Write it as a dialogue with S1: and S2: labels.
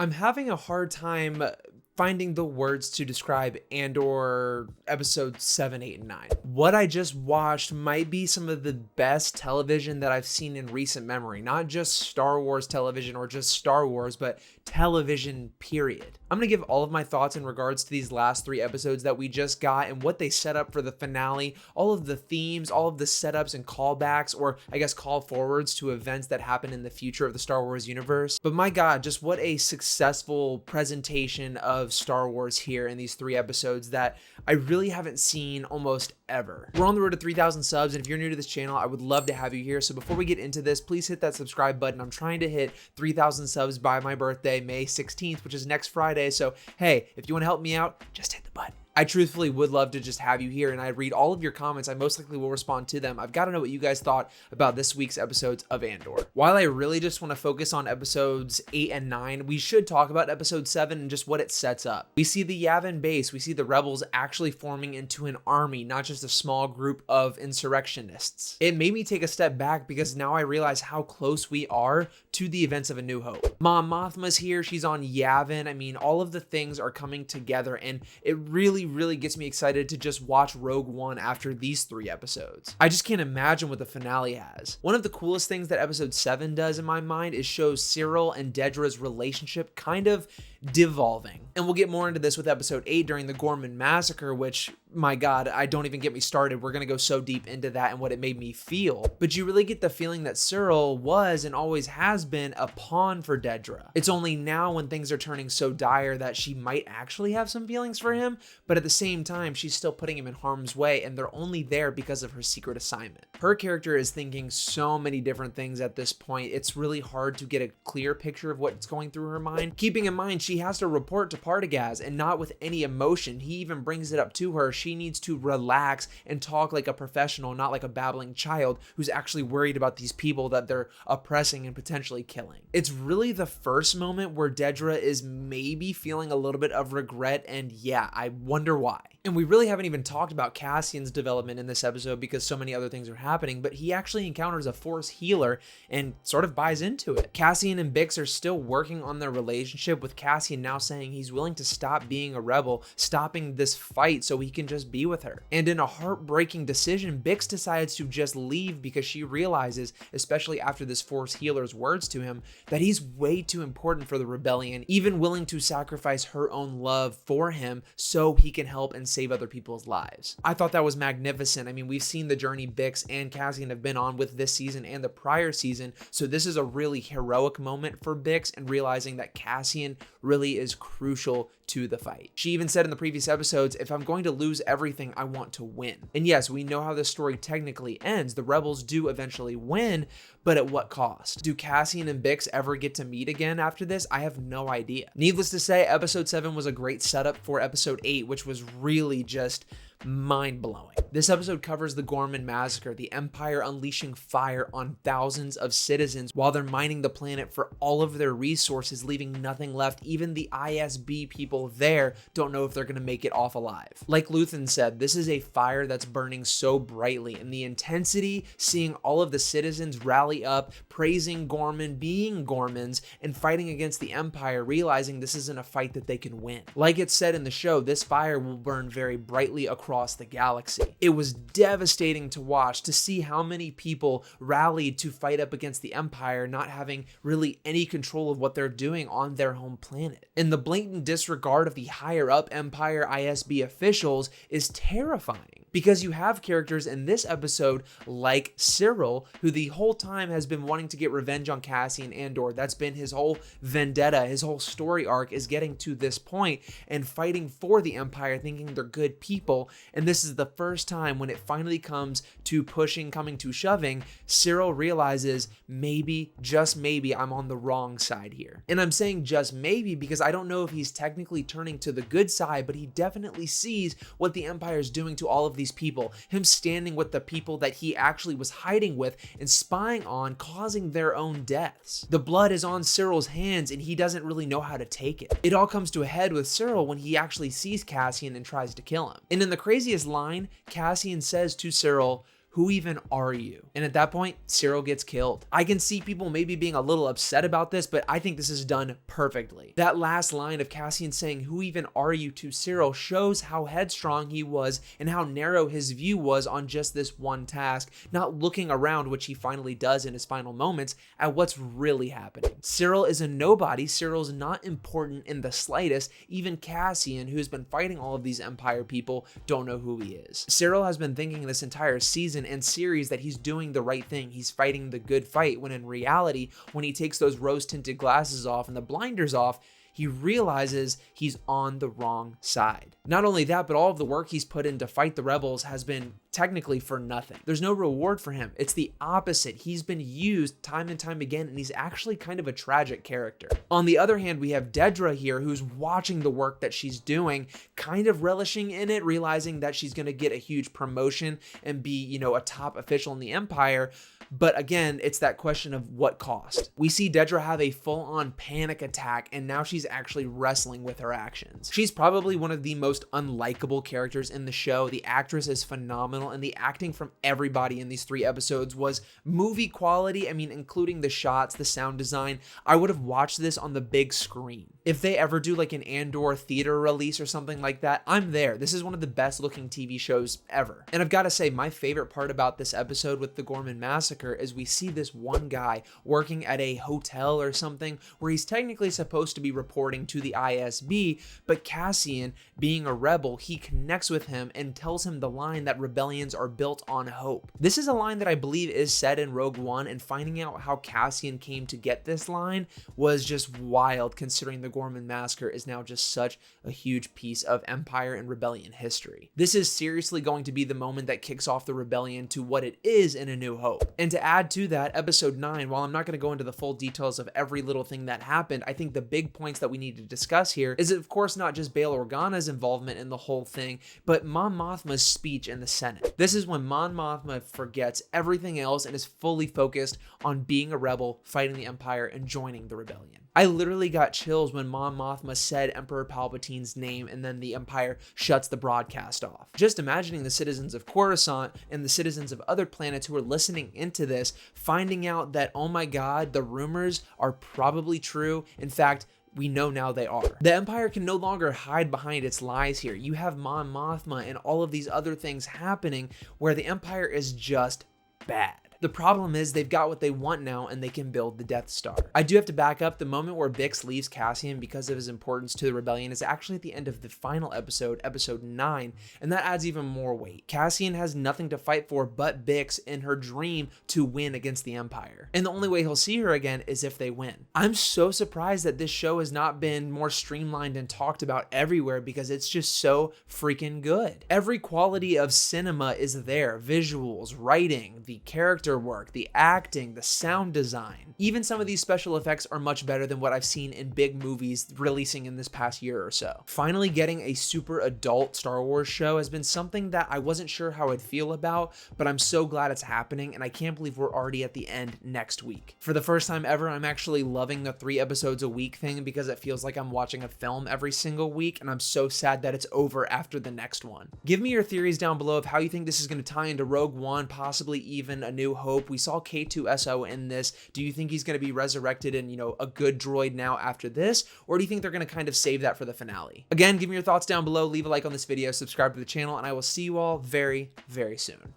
S1: I'm having a hard time finding the words to describe Andor episodes 7, 8, and 9. What I just watched might be some of the best television that I've seen in recent memory. Not just Star Wars television or just Star Wars, but television, period. I'm going to give all of my thoughts in regards to these last 3 episodes that we just got and what they set up for the finale, all of the themes, all of the setups and callbacks, or I guess call forwards to events that happen in the future of the Star Wars universe. But my God, just what a successful presentation of Star Wars here in these 3 episodes that I really haven't seen almost ever. We're on the road to 3,000 subs, and if you're new to this channel, I would love to have you here. So before we get into this, please hit that subscribe button. I'm trying to hit 3,000 subs by my birthday, May 16th, which is next Friday. So hey, if you want to help me out, just hit the button. I truthfully would love to just have you here, and I read all of your comments. I most likely will respond to them. I've got to know what you guys thought about this week's episodes of Andor. While I really just want to focus on episodes 8 and 9, we should talk about episode 7 and just what it sets up. We see the Yavin base. We see the rebels actually forming into an army, not just a small group of insurrectionists. It made me take a step back because now I realize how close we are to the events of A New Hope. Mom Mothma's here. She's on Yavin. I mean, all of the things are coming together, and it really gets me excited to just watch Rogue One after these 3 episodes. I just can't imagine what the finale has. One of the coolest things that episode 7 does in my mind is shows Syril and Dedra's relationship kind of devolving. And we'll get more into this with episode 8 during the Gorman massacre, which, my God, don't even get me started. We're going to go so deep into that and what it made me feel. But you really get the feeling that Syril was and always has been a pawn for Dedra. It's only now when things are turning so dire that she might actually have some feelings for him, but at the same time, she's still putting him in harm's way, and they're only there because of her secret assignment. Her character is thinking so many different things at this point. It's really hard to get a clear picture of what's going through her mind. Keeping in mind, she has to report to Partagaz, and not with any emotion. He even brings it up to her. She needs to relax and talk like a professional, not like a babbling child who's actually worried about these people that they're oppressing and potentially killing. It's really the first moment where Dedra is maybe feeling a little bit of regret, and yeah, I wonder why. And we really haven't even talked about Cassian's development in this episode because so many other things are happening, but he actually encounters a Force healer and sort of buys into it. Cassian and Bix are still working on their relationship, with Cassian now saying he's willing to stop being a rebel, stopping this fight so he can just be with her. And in a heartbreaking decision, Bix decides to just leave because she realizes, especially after this Force healer's words to him, that he's way too important for the rebellion, even willing to sacrifice her own love for him so he can help and save other people's lives. I thought that was magnificent. I mean, we've seen the journey Bix and Cassian have been on with this season and the prior season, so this is a really heroic moment for Bix, and realizing that Cassian really is crucial to the fight. She even said in the previous episodes, if I'm going to lose everything, I want to win. And yes, we know how the story technically ends. The rebels do eventually win, but at what cost? Do Cassian and Bix ever get to meet again after this? I have no idea. Needless to say, episode 7 was a great setup for episode 8, which was really just mind-blowing. This episode covers the Gorman massacre, the Empire unleashing fire on thousands of citizens while they're mining the planet for all of their resources, leaving nothing left. Even the ISB people there don't know if they're going to make it off alive. Like Luthen said, this is a fire that's burning so brightly, and the intensity, seeing all of the citizens rally up, praising Gorman, being Gormans, and fighting against the Empire, realizing this isn't a fight that they can win. Like it said in the show, this fire will burn very brightly across the galaxy. It was devastating to watch, to see how many people rallied to fight up against the Empire, not having really any control of what they're doing on their home planet. And the blatant disregard of the higher up Empire ISB officials is terrifying, because you have characters in this episode like Syril, who the whole time has been wanting to get revenge on Cassian Andor. That's been his whole vendetta, his whole story arc is getting to this point and fighting for the Empire, thinking they're good people. And this is the first time when it finally comes to coming to shoving, Syril realizes maybe, just maybe, I'm on the wrong side here. And I'm saying just maybe because I don't know if he's technically turning to the good side, but he definitely sees what the Empire is doing to all of these people. Him standing with the people that he actually was hiding with and spying on, causing their own deaths. The blood is on Syril's hands and he doesn't really know how to take it. It all comes to a head with Syril when he actually sees Cassian and tries to kill him. And in the craziest line, Cassian says to Syril, who even are you? And at that point, Syril gets killed. I can see people maybe being a little upset about this, but I think this is done perfectly. That last line of Cassian saying, who even are you, to Syril shows how headstrong he was and how narrow his view was on just this one task, not looking around, which he finally does in his final moments, at what's really happening. Syril is a nobody. Cyril's not important in the slightest. Even Cassian, who's been fighting all of these Empire people, don't know who he is. Syril has been thinking this entire season and series that he's doing the right thing. He's fighting the good fight, when in reality, when he takes those rose-tinted glasses off and the blinders off, he realizes he's on the wrong side. Not only that, but all of the work he's put in to fight the rebels has been technically for nothing. There's no reward for him. It's the opposite. He's been used time and time again, and he's actually kind of a tragic character. On the other hand, we have Dedra here, who's watching the work that she's doing, kind of relishing in it, realizing that she's going to get a huge promotion and be, a top official in the Empire. But again, it's that question of what cost. We see Dedra have a full-on panic attack, and now she's actually wrestling with her actions. She's probably one of the most unlikable characters in the show. The actress is phenomenal, and the acting from everybody in these 3 episodes was movie quality. I mean, including the shots, the sound design. I would have watched this on the big screen. If they ever do like an Andor theater release or something like that, I'm there. This is one of the best looking TV shows ever. And I've got to say, my favorite part about this episode with the Gorman massacre is we see this one guy working at a hotel or something where he's technically supposed to be reporting to the ISB, but Cassian, being a rebel, he connects with him and tells him the line that rebellions are built on hope. This is a line that I believe is said in Rogue One, and finding out how Cassian came to get this line was just wild, considering the Gorman massacre is now just such a huge piece of Empire and Rebellion history. This is seriously going to be the moment that kicks off the rebellion to what it is in A New Hope. And to add to that, episode 9, while I'm not going to go into the full details of every little thing that happened, I think the big points that we need to discuss here is, of course, not just Bail Organa's involvement in the whole thing, but Mon Mothma's speech in the Senate. This is when Mon Mothma forgets everything else and is fully focused on being a rebel, fighting the Empire, and joining the rebellion. I literally got chills when Mon Mothma said Emperor Palpatine's name, and then the Empire shuts the broadcast off. Just imagining the citizens of Coruscant and the citizens of other planets who are listening into this, finding out that, oh my god, the rumors are probably true. In fact, we know now they are. The Empire can no longer hide behind its lies here. You have Mon Mothma and all of these other things happening where the Empire is just bad. The problem is they've got what they want now, and they can build the Death Star. I do have to back up. The moment where Bix leaves Cassian because of his importance to the rebellion is actually at the end of the final episode, episode 9, and that adds even more weight. Cassian has nothing to fight for but Bix in her dream to win against the Empire. And the only way he'll see her again is if they win. I'm so surprised that this show has not been more streamlined and talked about everywhere, because it's just so freaking good. Every quality of cinema is there. Visuals, writing, the character work, the acting, the sound design. Even some of these special effects are much better than what I've seen in big movies releasing in this past year or so. Finally getting a super adult Star Wars show has been something that I wasn't sure how I'd feel about, but I'm so glad it's happening, and I can't believe we're already at the end next week. For the first time ever, I'm actually loving the 3 episodes a week thing, because it feels like I'm watching a film every single week, and I'm so sad that it's over after the next one. Give me your theories down below of how you think this is going to tie into Rogue One, possibly even A New Hope. We saw K2SO in this. Do you think he's going to be resurrected and, a good droid now after this? Or do you think they're going to kind of save that for the finale? Again, give me your thoughts down below. Leave a like on this video, subscribe to the channel, and I will see you all very, very soon.